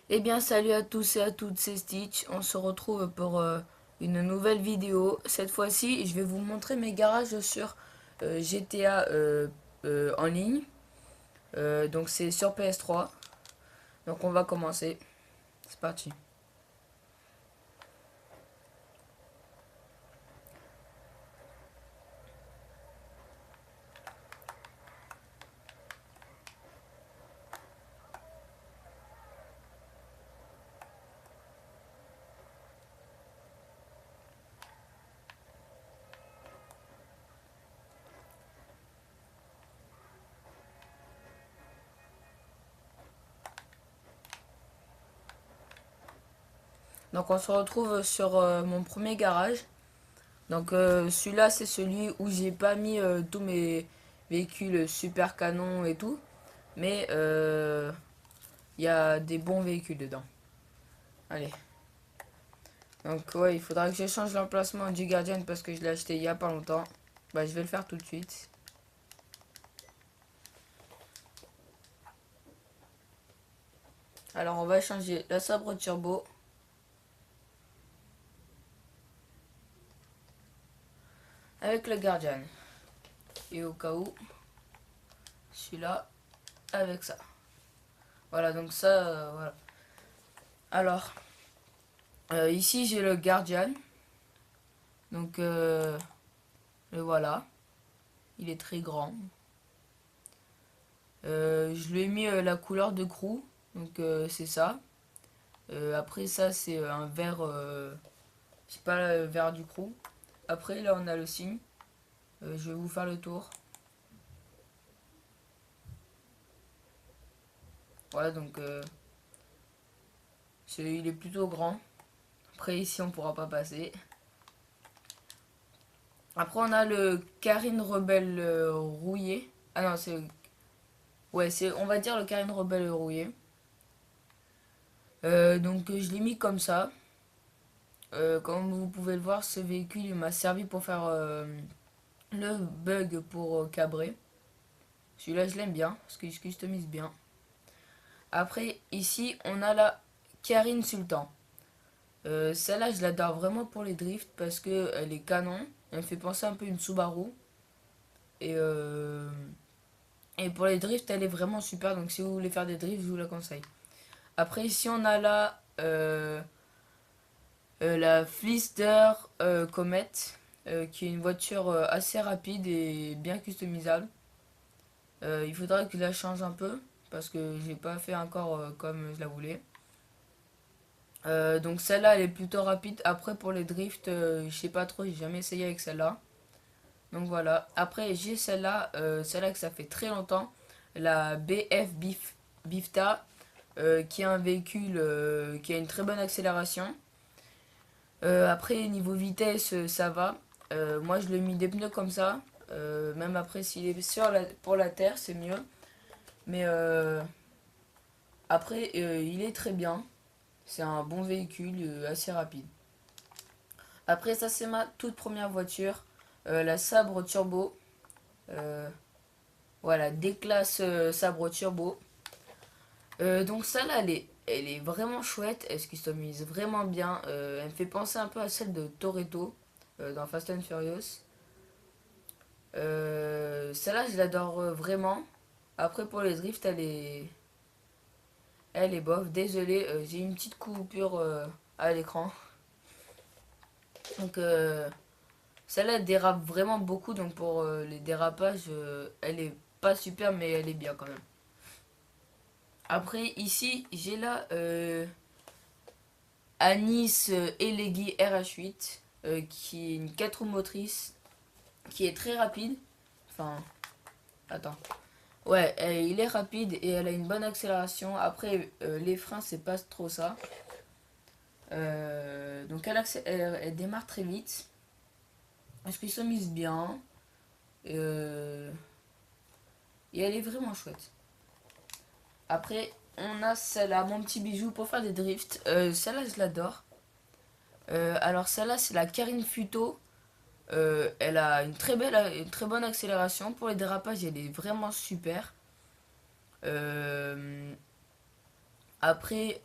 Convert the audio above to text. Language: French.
Eh bien, salut à tous et à toutes, c'est Stitch. On se retrouve pour une nouvelle vidéo. Cette fois-ci, je vais vous montrer mes garages sur GTA en ligne. Donc, c'est sur PS3. Donc, on va commencer. C'est parti. Donc, on se retrouve sur mon premier garage. Donc, celui-là, c'est celui où j'ai pas mis tous mes véhicules super canons et tout. Mais il y a des bons véhicules dedans. Allez. Donc ouais, il faudra que je change l'emplacement du Guardian parce que je l'ai acheté il y a pas longtemps. Bah je vais le faire tout de suite. Alors on va changer la sabre turbo avec le Guardian. Et au cas où, celui-là avec ça. Voilà, donc ça, voilà. Alors, ici j'ai le Guardian. Donc le voilà. Il est très grand. Je lui ai mis la couleur de crew. Donc c'est ça. Après ça c'est un vert, c'est pas le vert du crew. Après là on a le signe. Je vais vous faire le tour. Voilà, donc il est plutôt grand. Après, ici, on pourra pas passer. Après, on a le Karine Rebelle rouillé. Ah non, c'est. Ouais, on va dire le Karine Rebelle rouillé. Donc, je l'ai mis comme ça. Comme vous pouvez le voir, ce véhicule il m'a servi pour faire le bug pour cabrer. Celui-là, je l'aime bien parce qu'il se customise bien. Après, ici, on a la Karine Sultan. Celle-là, je l'adore vraiment pour les drifts parce que elle est canon. Elle me fait penser un peu à une Subaru. Et, euh, et pour les drifts, elle est vraiment super. Donc si vous voulez faire des drifts, je vous la conseille. Après, ici, on a la Flister Comet, qui est une voiture assez rapide et bien customisable. Il faudra que je la change un peu parce que j'ai pas fait encore comme je la voulais. Donc celle-là, elle est plutôt rapide. Après, pour les drifts, je sais pas trop, j'ai jamais essayé avec celle-là. Donc voilà. Après, j'ai celle-là que ça fait très longtemps, la Bifta, qui est un véhicule qui a une très bonne accélération. Après, niveau vitesse, ça va. Moi, je lui ai mis des pneus comme ça. Même après, s'il est pour la terre, c'est mieux. Mais après, il est très bien. C'est un bon véhicule, assez rapide. Après, ça, c'est ma toute première voiture, la Sabre Turbo. Euh, Voilà, des classes sabre turbo. Donc celle-là, elle est vraiment chouette. Elle se customise vraiment bien. Elle me fait penser un peu à celle de Toretto dans Fast and Furious. Celle-là, je l'adore vraiment. Après, pour les drifts, elle est bof. Désolé, j'ai une petite coupure à l'écran. Donc celle-là, elle dérape vraiment beaucoup. Donc pour les dérapages, elle est pas super, mais elle est bien quand même. Après, ici, j'ai là Anis Elegui RH8, qui est une 4 roues motrices, qui est très rapide. Enfin, attends. Ouais, il est rapide et elle a une bonne accélération. Après, les freins, c'est pas trop ça. Donc, elle démarre très vite. Elle se customise bien. Euh, et elle est vraiment chouette. Après, on a celle-là, mon petit bijou pour faire des drifts. Celle-là, je l'adore. Alors, celle-là, c'est la Karine Futo. Elle a une très bonne accélération. Pour les dérapages, elle est vraiment super. Euh, Après,